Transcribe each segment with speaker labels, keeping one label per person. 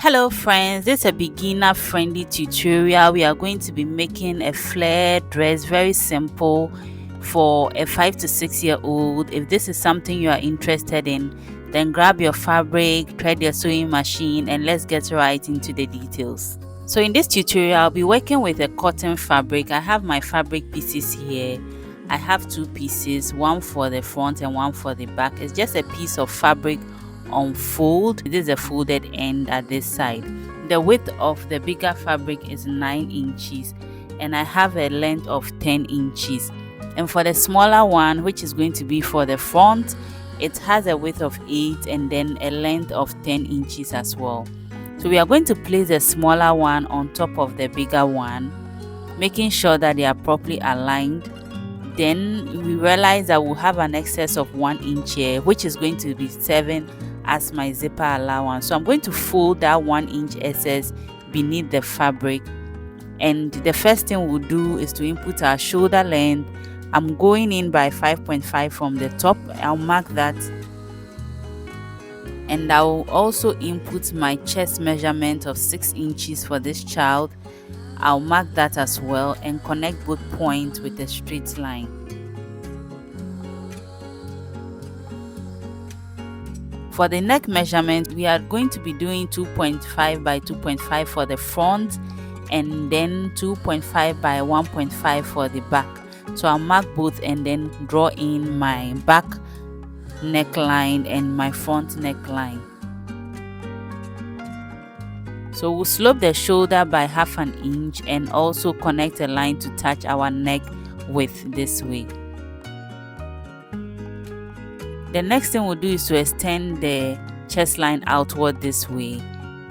Speaker 1: Hello friends, this is a beginner friendly tutorial. We are going to be making a flare dress, very simple for a 5 to 6 year old. If this is something you are interested in, then grab your fabric, thread your sewing machine, and let's get right into the details. So in this tutorial, I'll be working with a cotton fabric. I have my fabric pieces here. I have two pieces, one for the front and one for the back. It's just a piece of fabric on fold. This is a folded end at this side. The width of the bigger fabric is 9 inches and I have a length of 10 inches. And for the smaller one, which is going to be for the front, it has a width of 8 and then a length of 10 inches as well. So we are going to place the smaller one on top of the bigger one, making sure that they are properly aligned. Then we realize that we'll have an excess of 1 inch here, which is going to be 7 as my zipper allowance. So I'm going to fold that 1 inch excess beneath the fabric, and the first thing we'll do is to input our shoulder length. I'm going in by 5.5 from the top. I'll mark that, and I'll also input my chest measurement of 6 inches for this child. I'll mark that as well and connect both points with a straight line. For the neck measurement, we are going to be doing 2.5 by 2.5 for the front and then 2.5 by 1.5 for the back. So I'll mark both and then draw in my back neckline and my front neckline. So we'll slope the shoulder by half an inch and also connect a line to touch our neck width this way. The next thing we'll do is to extend the chest line outward this way,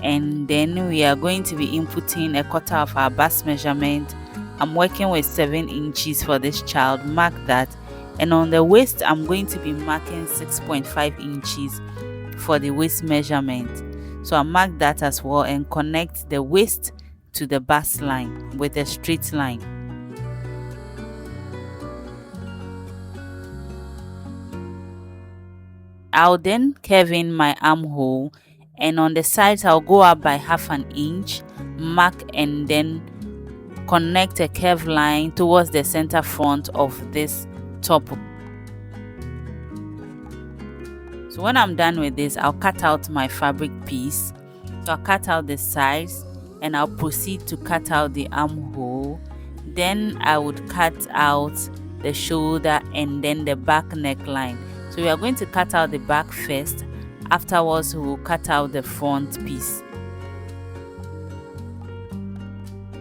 Speaker 1: and then we are going to be inputting a quarter of our bust measurement. I'm working with 7 inches for this child. Mark that. And on the waist, I'm going to be marking 6.5 inches for the waist measurement. So I'll mark that as well and connect the waist to the bust line with a straight line. I'll then curve in my armhole, and on the sides I'll go up by half an inch, mark and then connect a curved line towards the center front of this top. So when I'm done with this, I'll cut out my fabric piece. So I'll cut out the sides and I'll proceed to cut out the armhole. Then I would cut out the shoulder and then the back neckline. So we are going to cut out the back first. Afterwards, we will cut out the front piece.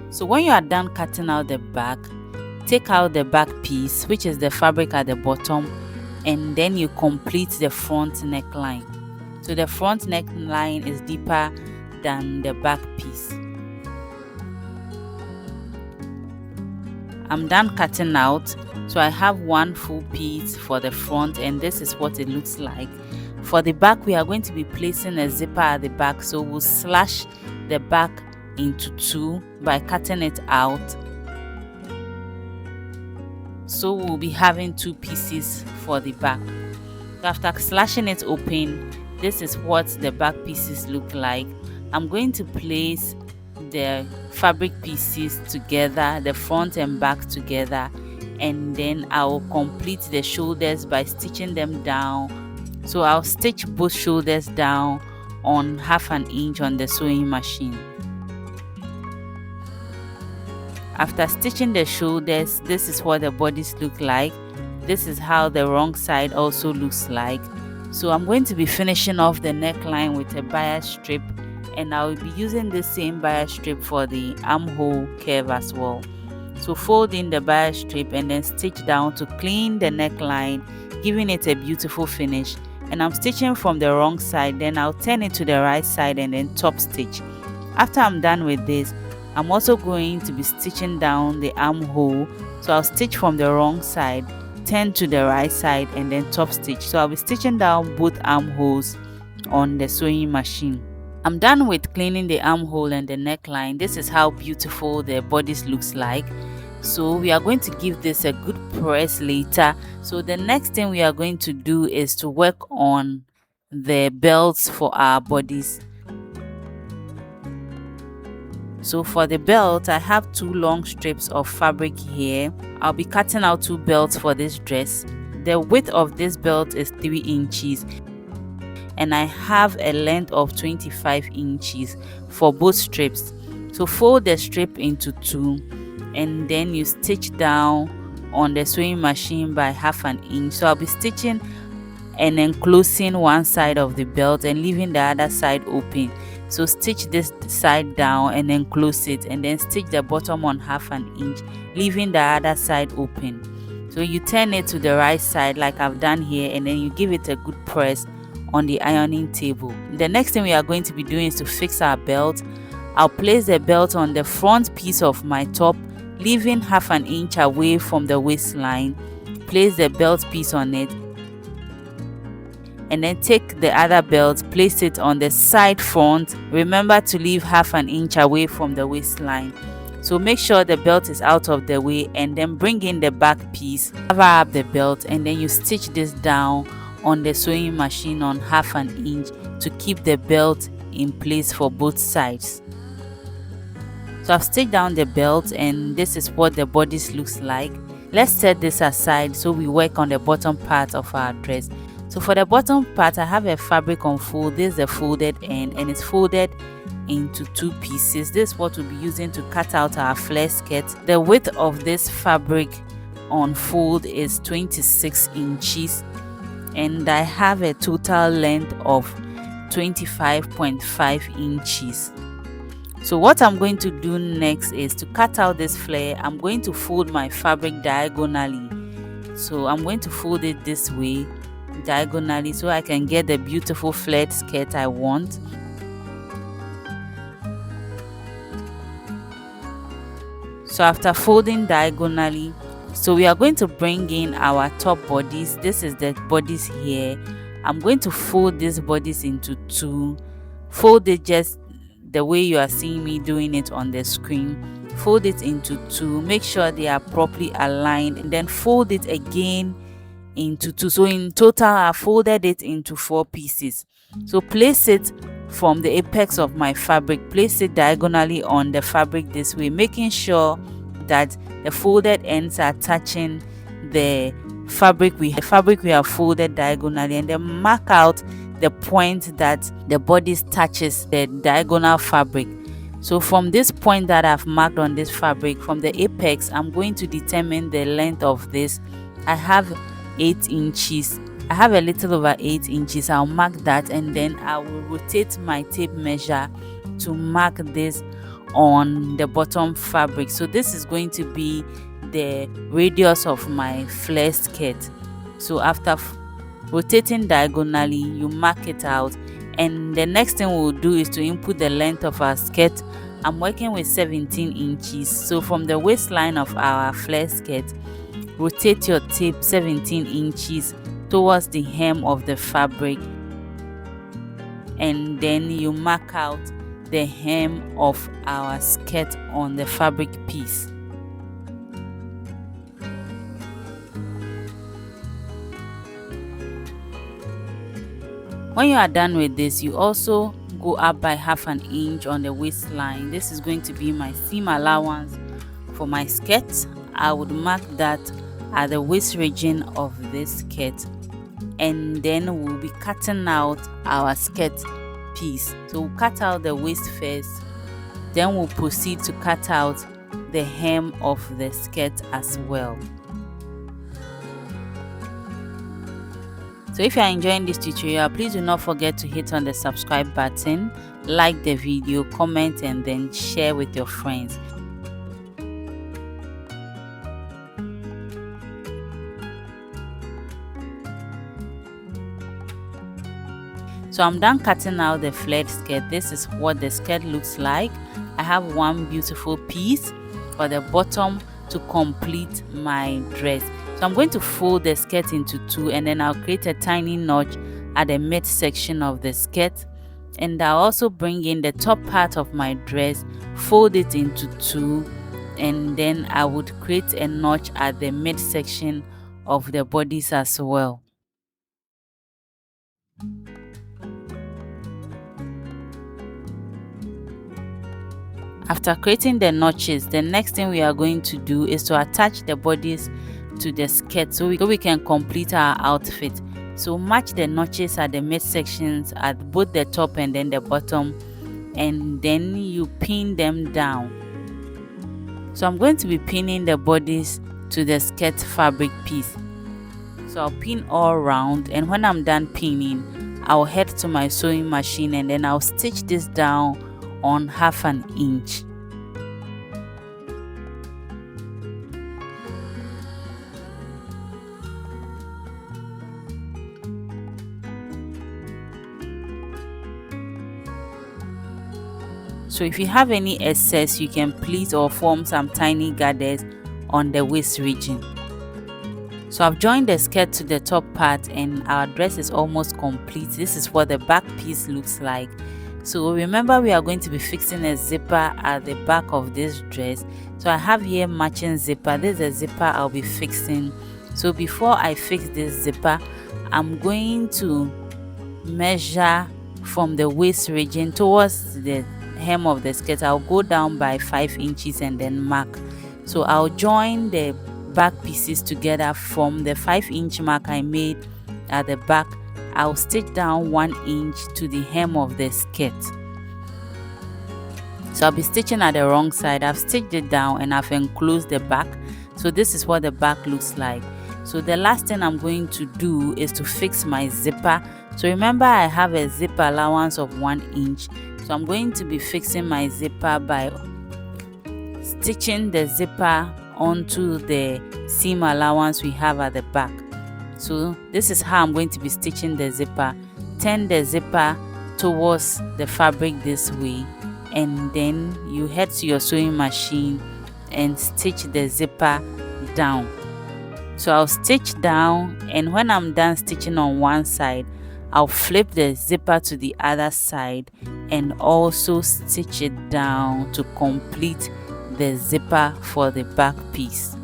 Speaker 1: So when you are done cutting out the back, take out the back piece, which is the fabric at the bottom, and then you complete the front neckline. So the front neckline is deeper than the back piece. I'm done cutting out. So I have one full piece for the front, and this is what it looks like. For the back, we are going to be placing a zipper at the back, so we'll slash the back into 2 by cutting it out. So we'll be having 2 pieces for the back. So after slashing it open, this is what the back pieces look like. I'm going to place the fabric pieces together, the front and back together, and then I'll complete the shoulders by stitching them down. So I'll stitch both shoulders down on half an inch on the sewing machine. After stitching the shoulders, this is what the bodice look like. This is how the wrong side also looks like. So I'm going to be finishing off the neckline with a bias strip, and I'll be using the same bias strip for the armhole curve as well. So fold in the bias strip and then stitch down to clean the neckline, giving it a beautiful finish. And I'm stitching from the wrong side, then I'll turn it to the right side and then top stitch. After I'm done with this, I'm also going to be stitching down the armhole. So I'll stitch from the wrong side, turn to the right side and then top stitch. So I'll be stitching down both armholes on the sewing machine. I'm done with cleaning the armhole and the neckline. This is how beautiful the bodice looks like. So we are going to give this a good press later. So the next thing we are going to do is to work on the belts for our bodies. So for the belt, I have two long strips of fabric here. I'll be cutting out two belts for this dress. The width of this belt is 3 inches and I have a length of 25 inches for both strips. So fold the strip into two and then you stitch down on the sewing machine by half an inch. So I'll be stitching and enclosing one side of the belt and leaving the other side open. So stitch this side down and enclose it, and then stitch the bottom on half an inch, leaving the other side open. So you turn it to the right side like I've done here, and then you give it a good press on the ironing table. The next thing we are going to be doing is to fix our belt. I'll place the belt on the front piece of my top, leaving half an inch away from the waistline. Place the belt piece on it and then take the other belt, place it on the side front. Remember to leave half an inch away from the waistline. So make sure the belt is out of the way, and then bring in the back piece, cover up the belt, and then you stitch this down on the sewing machine on half an inch to keep the belt in place for both sides. So I've stitched down the belt, and this is what the bodice looks like. Let's set this aside so we work on the bottom part of our dress. So for the bottom part, I have a fabric on fold. This is the folded end and it's folded into two pieces. This is what we'll be using to cut out our flare skirt. The width of this fabric on fold is 26 inches and I have a total length of 25.5 inches. So what I'm going to do next is to cut out this flare. I'm going to fold my fabric diagonally. So I'm going to fold it this way diagonally so I can get the beautiful flared skirt I want. So after folding diagonally, so we are going to bring in our top bodice. This is the bodice here. I'm going to fold this bodice into two. Fold it just the way you are seeing me doing it on the screen. Fold it into two. Make sure they are properly aligned, and then fold it again into two. So in total I folded it into 4 pieces. So place it from the apex of my fabric, place it diagonally on the fabric this way, making sure that the folded ends are touching the fabric we have folded diagonally, and then mark out the point that the bodice touches the diagonal fabric. So from this point that I've marked on this fabric, from the apex, I'm going to determine the length of this. I have 8 inches. I have a little over 8 inches. I'll mark that, and then I will rotate my tape measure to mark this on the bottom fabric. So this is going to be the radius of my flare skirt. So after rotating diagonally, you mark it out, and the next thing we'll do is to input the length of our skirt. I'm working with 17 inches. So from the waistline of our flare skirt, rotate your tape 17 inches towards the hem of the fabric, and then you mark out the hem of our skirt on the fabric piece. When you are done with this, you also go up by half an inch on the waistline. This is going to be my seam allowance for my skirt. I would mark that at the waist region of this skirt, and then we'll be cutting out our skirt piece. So we'll cut out the waist first, then we'll proceed to cut out the hem of the skirt as well. So if you are enjoying this tutorial, please do not forget to hit on the subscribe button, like the video, comment, and then share with your friends. So I'm done cutting out the flared skirt. This is what the skirt looks like. I have one beautiful piece for the bottom to complete my dress. So I'm going to fold the skirt into two, and then I'll create a tiny notch at the midsection of the skirt, and I'll also bring in the top part of my dress, fold it into two, and then I would create a notch at the midsection of the bodice as well. After creating the notches, the next thing we are going to do is to attach the bodice to the skirt so we can complete our outfit. So match the notches at the midsections at both the top and then the bottom, and then you pin them down. So I'm going to be pinning the bodice to the skirt fabric piece. So I'll pin all around, and when I'm done pinning, I'll head to my sewing machine and then I'll stitch this down on 1/2 inch. So if you have any excess, you can pleat or form some tiny gathers on the waist region. So I've joined the skirt to the top part and our dress is almost complete. This is what the back piece looks like. So remember, we are going to be fixing a zipper at the back of this dress. So I have here matching zipper. This is a zipper I'll be fixing. So before I fix this zipper, I'm going to measure from the waist region towards the hem of the skirt. I'll go down by 5 inches and then mark. So I'll join the back pieces together from the 5-inch mark I made at the back. I'll stitch down 1 inch to the hem of the skirt. So I'll be stitching at the wrong side. I've stitched it down and I've enclosed the back. So this is what the back looks like. So the last thing I'm going to do is to fix my zipper. So remember, I have a zipper allowance of 1 inch. So I'm going to be fixing my zipper by stitching the zipper onto the seam allowance we have at the back. So this is how I'm going to be stitching the zipper. Turn the zipper towards the fabric this way, and then you head to your sewing machine and stitch the zipper down. So I'll stitch down, and when I'm done stitching on one side, I'll flip the zipper to the other side and also stitch it down to complete the zipper for the back piece.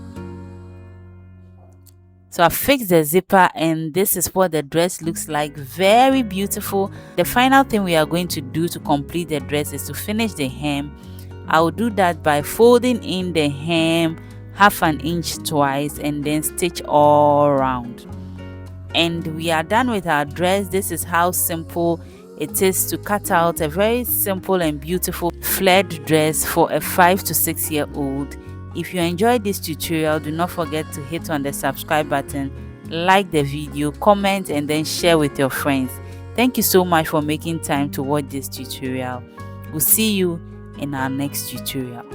Speaker 1: So I fixed the zipper and this is what the dress looks like. Very beautiful. The final thing we are going to do to complete the dress is to finish the hem. I'll do that by folding in the hem 1/2 inch twice and then stitch all around. And we are done with our dress. This is how simple it is to cut out a very simple and beautiful flared dress for a 5 to 6 year old. If you enjoyed this tutorial, do not forget to hit on the subscribe button, like the video, comment and then share with your friends. Thank you so much for making time to watch this tutorial. We'll see you in our next tutorial.